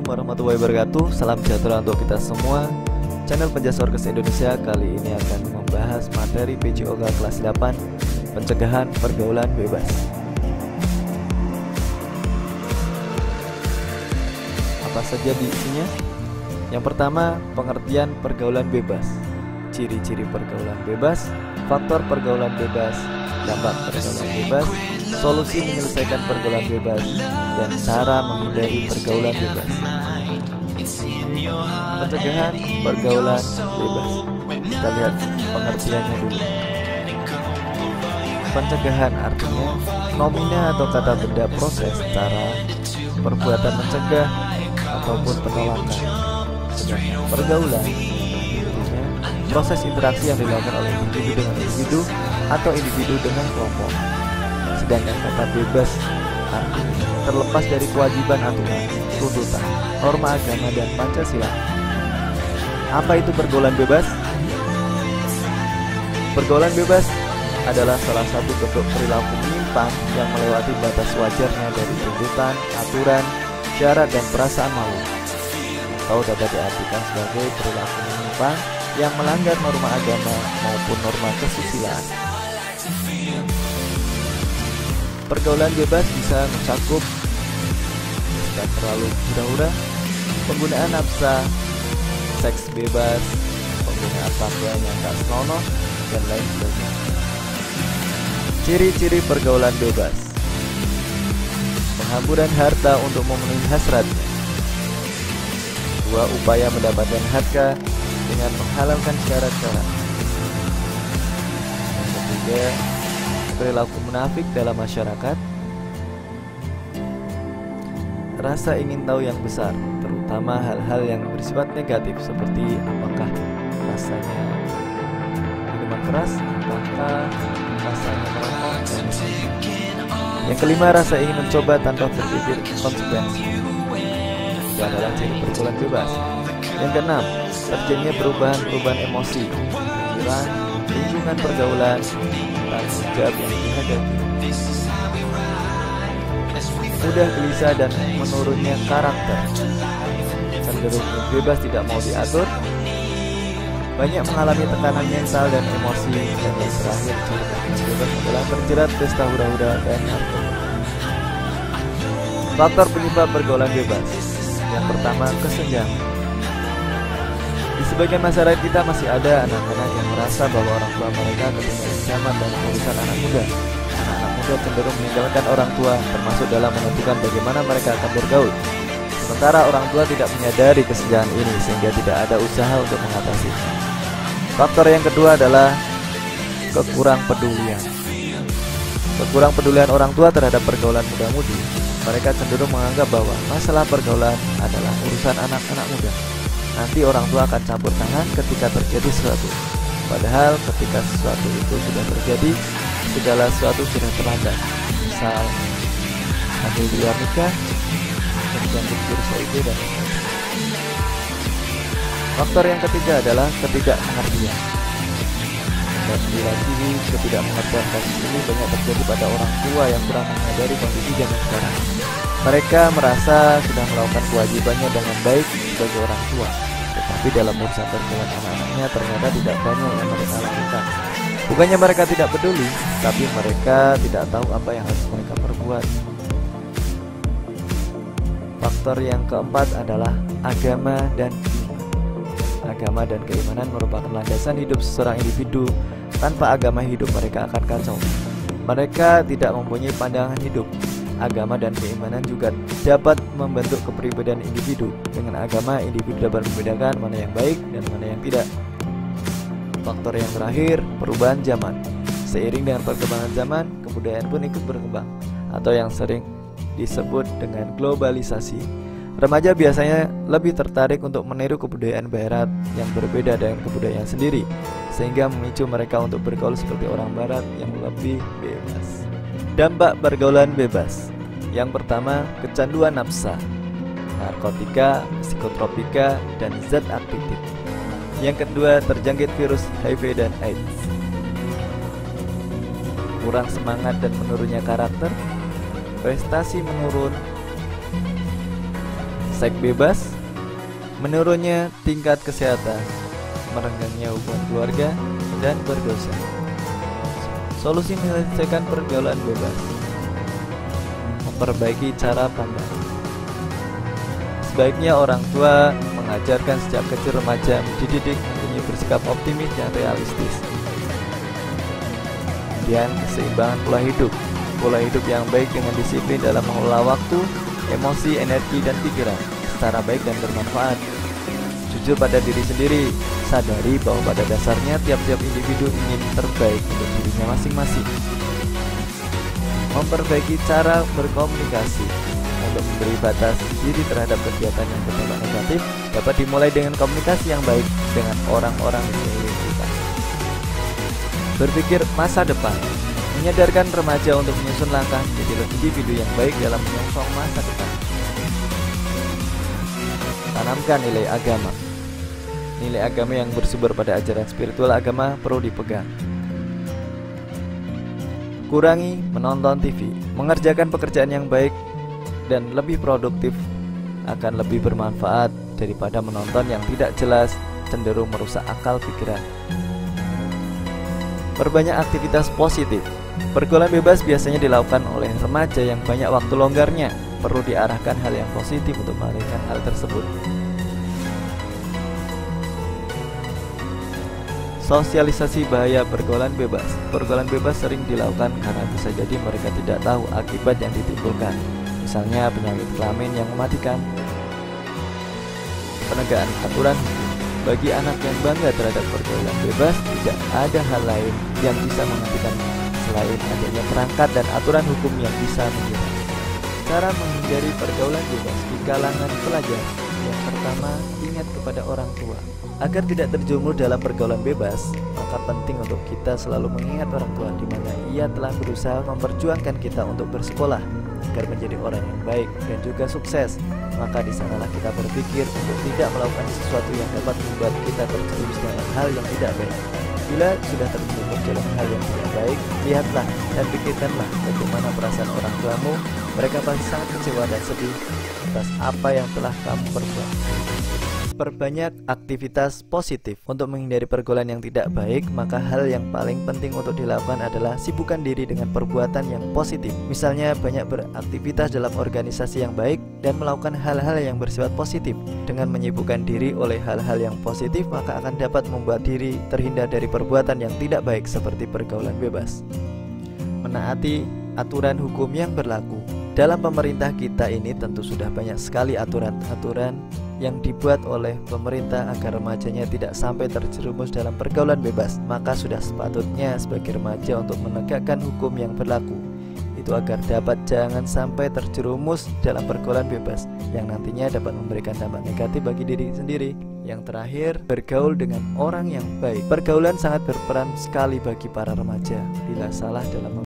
warahmatullahi wabarakatuh. Salam sejahtera untuk kita semua. Channel Penjasa Orkes Indonesia kali ini akan membahas materi PJOK kelas 8, pencegahan pergaulan bebas. Apa saja di isinya? Yang pertama, pengertian pergaulan bebas, ciri-ciri pergaulan bebas, faktor pergaulan bebas, dampak pergaulan bebas, solusi menyelesaikan pergaulan bebas, dan cara menghindari pergaulan bebas. Pencegahan pergaulan bebas. Kita lihat pengertiannya dulu. Pencegahan artinya nomina atau kata benda proses, cara, perbuatan mencegah ataupun penolakan. Sedangkan pergaulan artinya proses interaksi yang dilakukan oleh individu dengan individu atau individu dengan kelompok. Sedangkan kata bebas artinya terlepas dari kewajiban aturan, tuntutan, norma agama dan Pancasila. Apa itu pergaulan bebas? Pergaulan bebas adalah salah satu bentuk perilaku menyimpang yang melewati batas wajarnya dari tuntutan, aturan, syarat dan perasaan malu, atau dapat diartikan sebagai perilaku menyimpang yang melanggar norma agama maupun norma kesusilaan. Pergaulan bebas bisa mencakup tidak terlalu hura-hura, penggunaan nafsa, seks bebas, penggunaan pakaian yang tak senonoh, dan lain sebagainya. Ciri-ciri pergaulan bebas: penghamburan harta untuk memenuhi hasratnya. Dua, upaya mendapatkan harta dengan menghalalkan syarat-syarat. Yang ketiga, perilaku munafik dalam masyarakat. Rasa ingin tahu yang besar, terutama hal-hal yang bersifat negatif seperti apakah rasanya minuman keras, apakah rasanya merokok, dan sebagainya. Yang kelima, rasa ingin mencoba tanpa berpikir konsekuensi. Itu adalah ciri pergaulan bebas. Yang keenam, terjadinya perubahan emosi, pikiran, lingkungan pergaulan, tanggung jawab yang dihadapi. Mudah gelisah dan menurunnya karakter, cenderung bebas tidak mau diatur, banyak mengalami tekanan mental dan emosi, dan yang terakhir ciri pergaulan bebas adalah terjerat pesta hura-hura dan narkoba. Faktor penyebab pergaulan bebas. Yang pertama, kesenjangan. Di sebagian masyarakat kita masih ada anak-anak yang merasa bahwa orang tua mereka ketinggalan zaman dalam urusan anak muda. Anak-anak muda cenderung meninggalkan orang tua, termasuk dalam menentukan bagaimana mereka akan bergaul. Sementara orang tua tidak menyadari kesenjangan ini, sehingga tidak ada usaha untuk mengatasinya. Faktor yang kedua adalah kekurang pedulian. Kekurang pedulian orang tua terhadap pergaulan muda-mudi. Mereka cenderung menganggap bahwa masalah pergaulan adalah urusan anak-anak muda. Nanti orang tua akan campur tangan ketika terjadi sesuatu. Padahal ketika sesuatu itu sudah terjadi, segala sesuatu sudah terlambat. Misal hamil di luar nikah, terjangkit virus HIV dan lain-lain. Faktor yang ketiga adalah ketidakmengertian. Dan lagi ketidakmengertian kasus ini banyak terjadi pada orang tua yang kurang menyadari kondisi zaman sekarang. Mereka merasa sudah melakukan kewajibannya dengan baik sebagai orang tua, tetapi dalam urusan pergaulan anak-anaknya ternyata tidak banyak yang mereka lakukan. Bukannya mereka tidak peduli, tapi mereka tidak tahu apa yang harus mereka perbuat. Faktor yang keempat adalah agama dan keimanan. Agama dan keimanan merupakan landasan hidup seseorang individu. Tanpa agama, hidup mereka akan kacau. Mereka tidak mempunyai pandangan hidup. Agama dan keimanan juga dapat membentuk kepribadian individu. Dengan agama, individu dapat membedakan mana yang baik dan mana yang tidak. Faktor yang terakhir, perubahan zaman. Seiring dengan perkembangan zaman, kebudayaan pun ikut berkembang, atau yang sering disebut dengan globalisasi. Remaja biasanya lebih tertarik untuk meniru kebudayaan barat yang berbeda dengan kebudayaan sendiri, sehingga memicu mereka untuk bergaul seperti orang barat yang lebih bebas. Dampak pergaulan bebas. Yang pertama, kecanduan nafsa, narkotika, psikotropika, dan zat aktif. Yang kedua, terjangkit virus HIV dan AIDS. Kurang semangat dan menurunnya karakter, prestasi menurun, seks bebas, menurunnya tingkat kesehatan, merenggangnya hubungan keluarga, dan berdosa. Solusi menyelesaikan pergaulan bebas: memperbaiki cara pandang. Sebaiknya orang tua mengajarkan sejak kecil remaja dididik untuk bersikap optimis dan realistis. Kemudian keseimbangan pola hidup. Pola hidup yang baik dengan disiplin dalam mengelola waktu, emosi, energi, dan pikiran secara baik dan bermanfaat. Jujur pada diri sendiri, sadari bahwa pada dasarnya tiap-tiap individu ingin terbaik untuk dirinya masing-masing. Memperbaiki cara berkomunikasi. Untuk memberi batas diri terhadap kegiatan yang berdampak negatif dapat dimulai dengan komunikasi yang baik dengan orang-orang di sekeliling kita. Berpikir masa depan. Menyadarkan remaja untuk menyusun langkah menjadi individu yang baik dalam menyongsong masa depan. Tanamkan nilai agama. Nilai agama yang bersumber pada ajaran spiritual agama perlu dipegang. Kurangi menonton TV. Mengerjakan pekerjaan yang baik dan lebih produktif akan lebih bermanfaat daripada menonton yang tidak jelas, cenderung merusak akal pikiran. Perbanyak aktivitas positif. Pergaulan bebas biasanya dilakukan oleh remaja yang banyak waktu longgarnya. Perlu diarahkan hal yang positif untuk mengalihkan hal tersebut. Sosialisasi bahaya pergaulan bebas. Pergaulan bebas sering dilakukan karena bisa jadi mereka tidak tahu akibat yang ditimbulkan. Misalnya penyakit kelamin yang mematikan. Penegakan aturan hukum. Bagi anak yang bangga terhadap pergaulan bebas, tidak ada hal lain yang bisa menghentikannya selain adanya perangkat dan aturan hukum yang bisa menjerat. Cara menghindari pergaulan bebas di kalangan pelajar. Yang pertama, ingat kepada orang tua. Agar tidak terjerumus dalam pergaulan bebas, maka penting untuk kita selalu mengingat orang tua di mana ia telah berusaha memperjuangkan kita untuk bersekolah agar menjadi orang yang baik dan juga sukses. Maka di sanalah kita berpikir untuk tidak melakukan sesuatu yang dapat membuat kita terjerumus dalam hal yang tidak baik. Bila sudah terjerumus dalam hal yang tidak baik, lihatlah dan pikirkanlah bagaimana perasaan orang tuamu. Mereka pasti sangat kecewa dan sedih atas apa yang telah kamu perbuat. Perbanyak aktivitas positif. Untuk menghindari pergaulan yang tidak baik, maka hal yang paling penting untuk dilakukan adalah sibukkan diri dengan perbuatan yang positif. Misalnya banyak beraktivitas dalam organisasi yang baik dan melakukan hal-hal yang bersifat positif. Dengan menyibukkan diri oleh hal-hal yang positif, maka akan dapat membuat diri terhindar dari perbuatan yang tidak baik seperti pergaulan bebas. Menaati aturan hukum yang berlaku. Dalam pemerintah kita ini tentu sudah banyak sekali aturan-aturan yang dibuat oleh pemerintah agar remajanya tidak sampai terjerumus dalam pergaulan bebas. Maka sudah sepatutnya sebagai remaja untuk menegakkan hukum yang berlaku, itu agar dapat jangan sampai terjerumus dalam pergaulan bebas yang nantinya dapat memberikan dampak negatif bagi diri sendiri. Yang terakhir, bergaul dengan orang yang baik. Pergaulan sangat berperan sekali bagi para remaja. Bila salah dalam